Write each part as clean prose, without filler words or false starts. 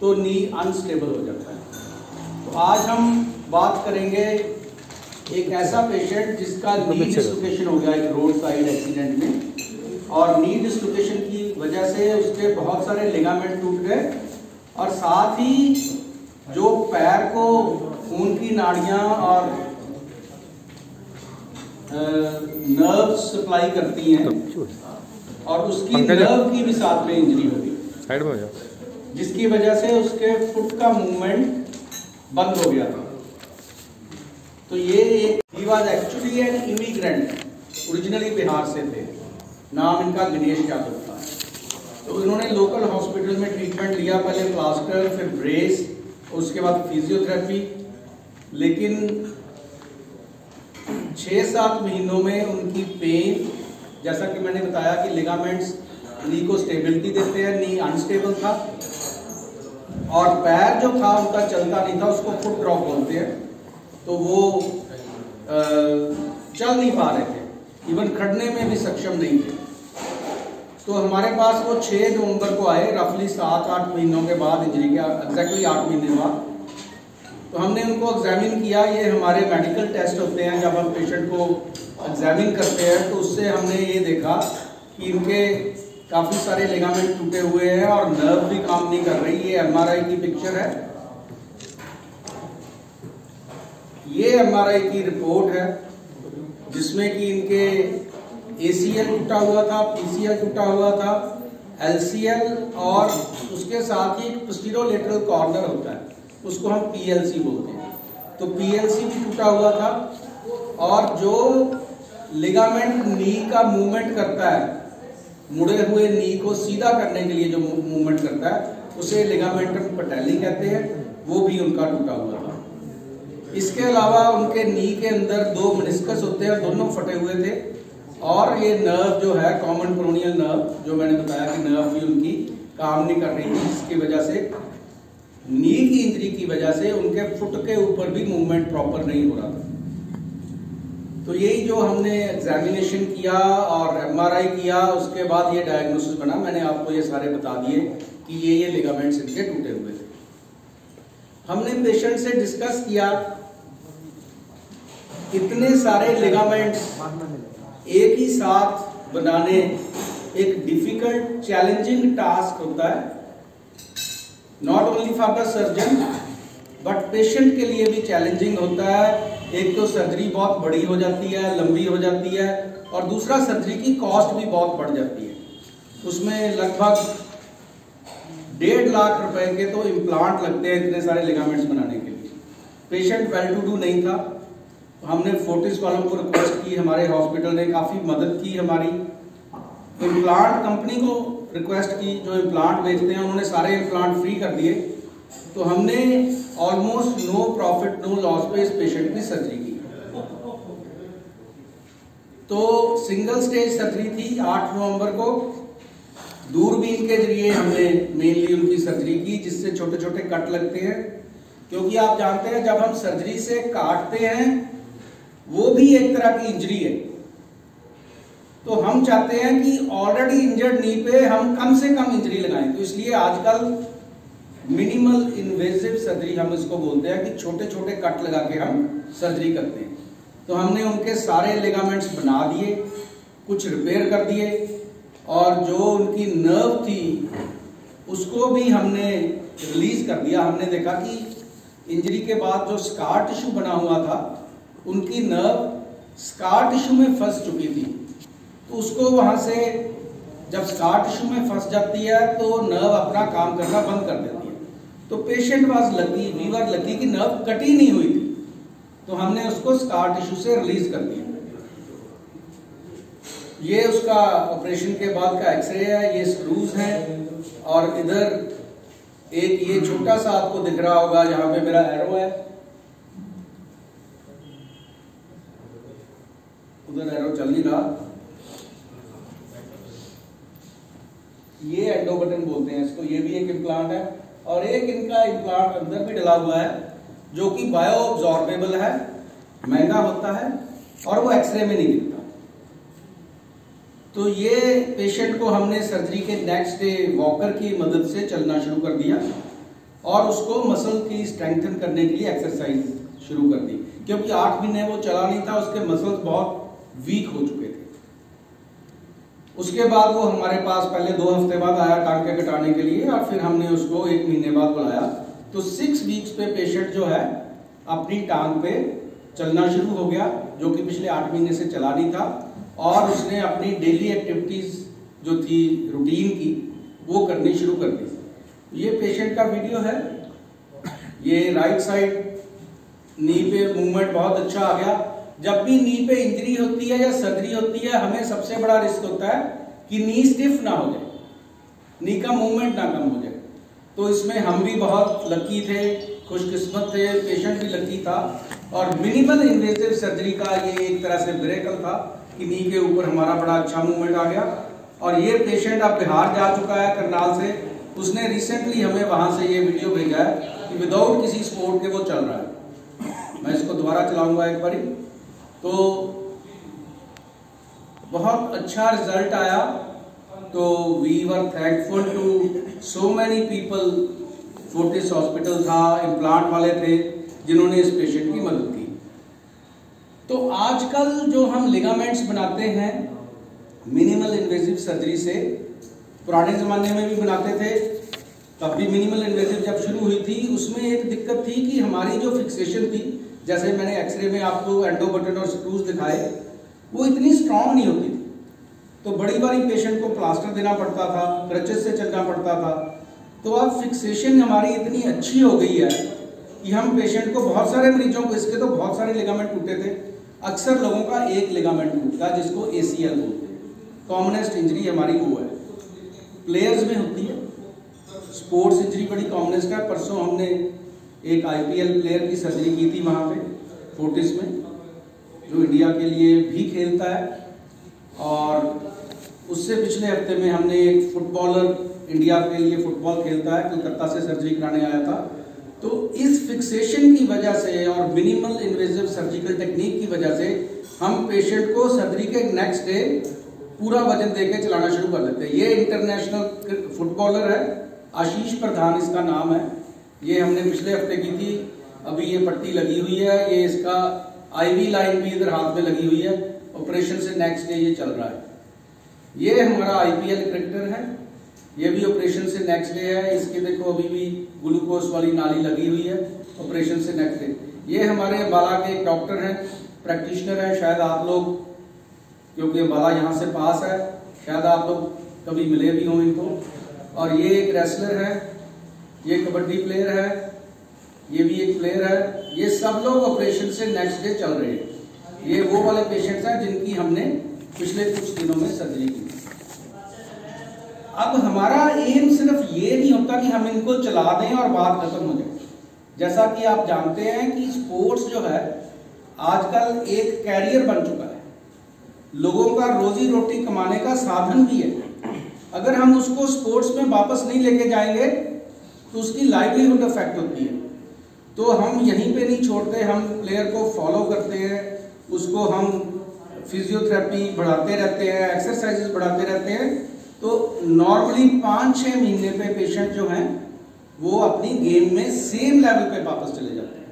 तो नी अनस्टेबल हो जाता है। तो आज हम बात करेंगे एक ऐसा पेशेंट जिसका नी डिस्लोकेशन हो गया एक रोड साइड एक्सीडेंट में, और नी डिस्लोकेशन की वजह से उसके बहुत सारे लिगामेंट टूट गए, और साथ ही जो पैर को खून की नाड़ियां और नर्व सप्लाई करती हैं, और उसकी नर्व की भी साथ में इंजरी हो गई, साइड में हो जाए, जिसकी वजह से उसके फुट का मूवमेंट बंद हो गया था। तो ये he was actually an immigrant, originally Bihar से थे, नाम इनका गणेश यादव था। तो इन्होंने लोकल हॉस्पिटल में ट्रीटमेंट लिया, पहले प्लास्टर, फिर ब्रेस, उसके बाद फिजियोथेरेपी, लेकिन 6-7 महीनों में उनकी पेन, जैसा कि मैंने बताया कि लिगामेंट्स नी को स्टेबिलिटी देते हैं, नी अनस्टेबल था, और पैर जो था उनका चलता नहीं था, उसको फुट ड्रॉप बोलते हैं। तो वो चल नहीं पा रहे थे, इवन खड़ने में भी सक्षम नहीं थे। तो हमारे पास वो 6 नवंबर को आए, रफली 7-8 महीनों के बाद, इंजरी के एग्जैक्टली 8 महीने बाद। तो हमने उनको एग्जामिन किया। ये हमारे मेडिकल टेस्ट होते हैं, जब हम पेशेंट को एग्जामिन करते हैं तो उससे हमने ये देखा कि इनके काफ़ी सारे लिगामेंट टूटे हुए हैं और नर्व भी काम नहीं कर रही। ये एमआरआई की पिक्चर है, ये एमआरआई की रिपोर्ट है, जिसमें कि इनके एसीएल टूटा हुआ था, पीसीएल टूटा हुआ था, एलसीएल, और उसके साथ ही पोस्टीरोलेटरल कॉर्नर होता है, उसको हम पीएलसी बोलते हैं। तो पीएलसी भी टूटा हुआ था, और जो लिगामेंट नी का मूवमेंट करता है, मुड़े हुए नी को सीधा करने के लिए जो मूवमेंट करता है, उसे लिगामेंटम पटेली कहते हैं, वो भी उनका टूटा हुआ था। इसके अलावा उनके नी के अंदर 2 मेनिस्कस होते हैं, दोनों फटे हुए थे, और ये नर्व जो है कॉमन पेरोनियल नर्व, जो मैंने बताया कि नर्व भी उनकी काम नहीं कर रही थी, जिसकी वजह से नी की इंजरी की वजह से उनके फुट के ऊपर भी मूवमेंट प्रॉपर नहीं हो रहा था। तो यही जो हमने एग्जामिनेशन किया और एमआरआई किया, उसके बाद ये डायग्नोसिस बना। मैंने आपको ये सारे बता दिए कि ये लिगामेंट्स इनके टूटे हुए थे। हमने पेशेंट से डिस्कस किया, इतने सारे लिगामेंट्स एक ही साथ बनाने एक डिफिकल्ट चैलेंजिंग टास्क होता है, not only for the surgeon but patient के लिए भी चैलेंजिंग होता है। एक तो सर्जरी बहुत बड़ी हो जाती है, लंबी हो जाती है, और दूसरा सर्जरी की कॉस्ट भी बहुत बढ़ जाती है। उसमें लगभग 1.5 लाख रुपए के तो इम्प्लांट लगते हैं इतने सारे लिगामेंट्स बनाने के लिए। पेशेंट वेल टू डू नहीं था, हमने फोर्टिस वालों को रिक्वेस्ट की, हमारे हॉस्पिटल ने काफ़ी मदद की हमारी। इम्प्लांट कंपनी को रिक्वेस्ट की, जो इम्प्लांट बेचते हैं उन्होंने सारे इम्प्लांट फ्री कर दिए। तो हमने almost no profit no loss पे इस पेशेंट की सर्जरी की। तो सिंगल स्टेज सर्जरी थी 8 नवंबर को। दूरबीन के जरिए हमने मेनली उनकी सर्जरी की, जिससे छोटे छोटे कट लगते हैं, क्योंकि आप जानते हैं जब हम सर्जरी से काटते हैं वो भी एक तरह की इंजरी है। तो हम चाहते हैं कि ऑलरेडी इंजर्ड नी पे हम कम से कम इंजरी लगाएं। तो इसलिए आजकल मिनिमल इन्वेसिव सर्जरी हम इसको बोलते हैं, कि छोटे छोटे कट लगा के हम सर्जरी करते हैं। तो हमने उनके सारे लिगामेंट्स बना दिए, कुछ रिपेयर कर दिए, और जो उनकी नर्व थी उसको भी हमने रिलीज कर दिया। हमने देखा कि इंजरी के बाद जो स्कार टिश्यू बना हुआ था, उनकी नर्व स्कार टिश्यू में फंस चुकी थी। तो उसको वहां से, जब स्कार टिश्यू में फंस जाती है तो नर्व अपना काम करना बंद कर देती है। तो patient was lucky, we were lucky कि नर्व कटी नहीं हुई थी, तो हमने उसको स्कार टिश्यू से रिलीज कर दिया। ये उसका ऑपरेशन के बाद का एक्सरे है, ये स्क्रूज हैं, और इधर एक ये छोटा सा आपको दिख रहा होगा, जहां पे मेरा एरो है, उधर एरो चल नहीं रहा, ये एंडो बटन बोलते हैं इसको। ये भी एक इम्प्लांट है, और एक इनका इम्प्लांट अंदर भी डला हुआ है, जो कि बायो अब्जॉर्बेबल है, महंगा होता है, और वो एक्सरे में नहीं दिखता। तो ये पेशेंट को हमने सर्जरी के नेक्स्ट डे वॉकर की मदद से चलना शुरू कर दिया। और उसको मसल की स्ट्रेंथन करने के लिए एक्सरसाइज शुरू कर दी, क्योंकि 8 महीने वो चला नहीं था, उसके मसल्स बहुत वीक हो चुके थे। उसके बाद वो हमारे पास पहले 2 हफ्ते बाद आया टांके कटाने के लिए, और फिर हमने उसको 1 महीने बाद बुलाया। तो 6 वीक्स पे पेशेंट जो है अपनी टांग पे चलना शुरू हो गया, जो कि पिछले 8 महीने से चला नहीं था, और उसने अपनी डेली एक्टिविटीज जो थी रूटीन की वो करनी शुरू कर दी। ये पेशेंट का वीडियो है। ये राइट साइड नी पे मूवमेंट बहुत अच्छा आ गया। जब भी नी पे इंजरी होती है या सर्जरी होती है, हमें सबसे बड़ा रिस्क होता है कि नी स्टिफ ना हो जाए, नी का मूवमेंट ना कम हो जाए। तो इसमें हम भी बहुत लकी थे, खुशकिस्मत थे, पेशेंट भी लकी था, और मिनिमल इन्वेसिव सर्जरी का ये एक तरह से मिरेकल था कि नी के ऊपर हमारा बड़ा अच्छा मूवमेंट आ गया। और ये पेशेंट अब बिहार जा चुका है करनाल से। उसने रिसेंटली हमें वहां से ये वीडियो भेजा है कि विदाउट किसी सपोर्ट के वो चल रहा है। मैं इसको दोबारा चलाऊंगा एक बारी। तो बहुत अच्छा रिजल्ट आया। तो we were thankful to so many people. Fortis hospital था, इम्प्लांट वाले थे जिन्होंने इस पेशेंट की मदद की। तो आजकल जो हम लिगामेंट्स बनाते हैं मिनिमल इन्वेसिव सर्जरी से, पुराने जमाने में भी बनाते थे, तब भी मिनिमल इन्वेसिव जब शुरू हुई थी उसमें एक दिक्कत थी कि हमारी जो फिक्सेशन थी, जैसे मैंने एक्सरे में आपको एंडो बटन और स्क्रूज दिखाए, वो इतनी स्ट्रांग नहीं होती थी। तो बड़ी बारी पेशेंट को प्लास्टर देना पड़ता था, क्रचेस से चलना पड़ता था। तो अब फिक्सेशन हमारी इतनी अच्छी हो गई है कि हम पेशेंट को, बहुत सारे मरीजों को, इसके तो बहुत सारे लिगामेंट टूटे थे, अक्सर लोगों का एक लिगामेंट टूटता है जिसको ACL बोलते हैं। कॉमनेस्ट इंजरी हमारी वो है, प्लेयर्स में होती है। स्पोर्ट्स इंजरी बड़ी कॉमनेस्ट है। परसों हमने एक IPL प्लेयर की सर्जरी की थी वहाँ पे फोर्टिस में, जो इंडिया के लिए भी खेलता है। और उससे पिछले हफ्ते में हमने एक फुटबॉलर, इंडिया के लिए फुटबॉल खेलता है, कलकत्ता से सर्जरी कराने आया था। तो इस फिक्सेशन की वजह से और मिनिमल इन्वेसिव सर्जिकल टेक्निक की वजह से हम पेशेंट को सर्जरी के नेक्स्ट डे पूरा वजन देके चलाना शुरू कर देते हैं। ये इंटरनेशनल फुटबॉलर है, आशीष प्रधान इसका नाम है। ये हमने पिछले हफ्ते की थी। अभी ये पट्टी लगी हुई है, ये इसका IV लाइन भी इधर हाथ में लगी हुई है। ऑपरेशन से नेक्स्ट डे ये चल रहा है। ये हमारा IPL क्रिकेटर है, ये भी ऑपरेशन से नेक्स्ट डे है। इसके देखो अभी भी ग्लूकोज वाली नाली लगी हुई है, ऑपरेशन से नेक्स्ट डे। ये हमारे अम्बाला के एक डॉक्टर हैं, प्रैक्टिशनर हैं, शायद आप लोग, क्योंकि अम्बाला यहाँ से पास है, शायद आप लोग कभी मिले भी हों इनको। और ये एक रेसलर है, ये कबड्डी प्लेयर है, ये भी एक प्लेयर है। ये सब लोग ऑपरेशन से नेक्स्ट डे चल रहे हैं। ये वो वाले पेशेंट्स हैं जिनकी हमने पिछले कुछ दिनों में सर्जरी की। अब हमारा एम सिर्फ ये नहीं होता कि हम इनको चला दें और बात खत्म हो जाए। जैसा कि आप जानते हैं कि स्पोर्ट्स जो है आजकल एक कैरियर बन चुका है, लोगों का रोजी रोटी कमाने का साधन भी है। अगर हम उसको स्पोर्ट्स में वापस नहीं लेके जाएंगे तो उसकी लाइवलीहुड अफेक्ट होती है। तो हम यहीं पे नहीं छोड़ते, हम प्लेयर को फॉलो करते हैं, उसको हम फिजियोथेरेपी बढ़ाते रहते हैं, एक्सरसाइजेस बढ़ाते रहते हैं। तो नॉर्मली 5-6 महीने पे पेशेंट जो हैं वो अपनी गेम में सेम लेवल पे वापस चले जाते हैं।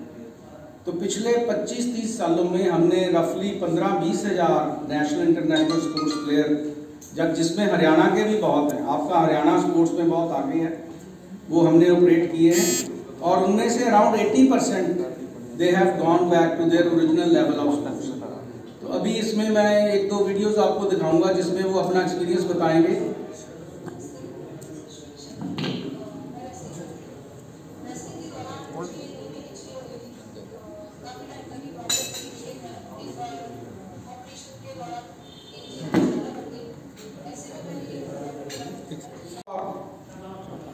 तो पिछले 25-30 सालों में हमने रफली 15-20 हज़ार नेशनल इंटरनेशनल स्पोर्ट्स प्लेयर, जिसमें हरियाणा के भी बहुत हैं, आपका हरियाणा स्पोर्ट्स में बहुत आगे है, वो हमने ऑपरेट किए हैं। और उनमें से around 80% they have gone back to their original level of sports. तो अभी इसमें मैं 1-2 वीडियोस आपको दिखाऊंगा जिसमें वो अपना एक्सपीरियंस बताएंगे।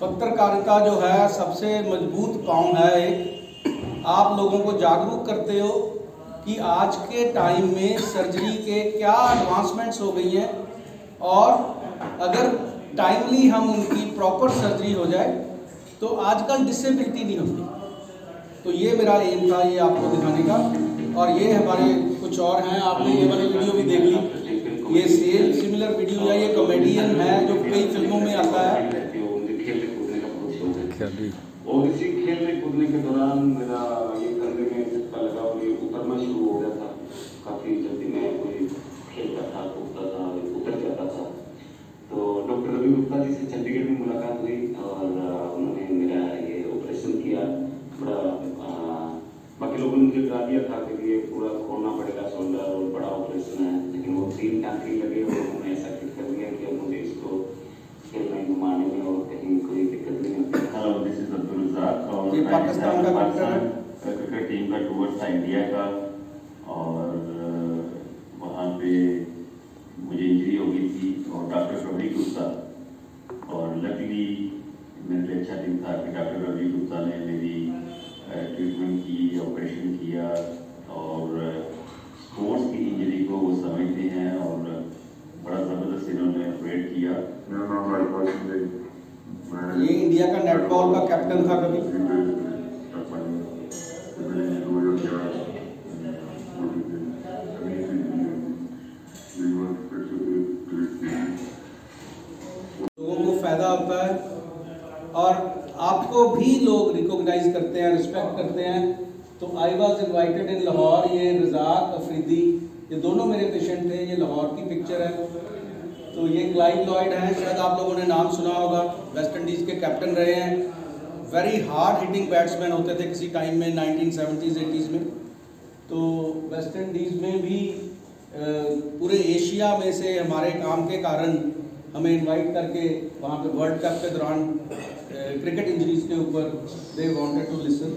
पत्रकारिता जो है सबसे मजबूत पाँव है। एक आप लोगों को जागरूक करते हो कि आज के टाइम में सर्जरी के क्या एडवांसमेंट्स हो गई हैं, और अगर टाइमली हम उनकी प्रॉपर सर्जरी हो जाए तो आजकल डिसेबिलिटी नहीं होती। तो ये मेरा एम था, ये आपको दिखाने का। और ये हमारे कुछ और हैं, आपने ये वाली वीडियो भी देख ली, ये सेम सिमिलर वीडियो है। ये कॉमेडियन है जो कई फिल्मों में आता है। और इसी खेलने कूदने के दौरान मेरा ये कंधे में झटका लगा और ये उतरना शुरू हो गया था। काफ़ी जल्दी मैं कोई खेलता था, कूदता था, उतर जाता था। तो डॉक्टर रवि गुप्ता जी से चंडीगढ़ में मुलाकात हुई और उन्होंने मेरा ये ऑपरेशन किया। बड़ा बाकी लोगों ने मुझे कहा दिया था कि ये पूरा खोलना पड़ेगा शोल्डर और बड़ा ऑपरेशन है, लेकिन वो 3 टाँके लगे और उन्होंने ऐसा फिट कर दिया कि अब मुझे इसको खेलने घुमाने में और कहीं कोई दिक्कत नहीं होती। Hello, this is Abdul Razzaq और ये पाकिस्तान का क्रिकेट टीम का टूर्स था इंडिया का, और वहाँ पे मुझे इंजरी हो गई थी और डॉक्टर रवि गुप्ता, और लकीली मेरे लिए अच्छा टीम था कि डॉक्टर रवि गुप्ता ने मेरी ट्रीटमेंट की, ऑपरेशन किया, और स्पोर्ट्स की इंजरी को वो समझते हैं और बड़ा ज़बरदस्त इन्होंने ऑपरेट किया। ये इंडिया का नेटबॉल का कैप्टन था कभी। लोगों को फायदा होता है और आपको भी लोग रिकॉग्नाइज करते हैं, रिस्पेक्ट करते हैं। तो आई वॉज इन्वाइटेड इन लाहौर। ये रज़ाक अफरीदी, ये दोनों मेरे पेशेंट थे। ये लाहौर की पिक्चर है। तो ये क्लाइव लॉयड हैं, शायद आप लोगों ने नाम सुना होगा, वेस्ट इंडीज़ के कैप्टन रहे हैं। वेरी हार्ड हिटिंग बैट्समैन होते थे किसी टाइम में 1970s 80s में। तो वेस्ट इंडीज़ में भी पूरे एशिया में से हमारे काम के कारण हमें इनवाइट करके वहाँ पे वर्ल्ड कप के दौरान क्रिकेट इंजरीज के ऊपर दे वांटेड टू लिसन।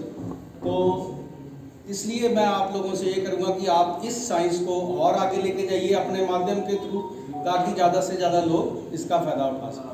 तो इसलिए मैं आप लोगों से ये करूँगा कि आप इस साइंस को और आगे लेके जाइए अपने माध्यम के थ्रू, ताकि ज़्यादा से ज़्यादा लोग इसका फ़ायदा उठा सकें।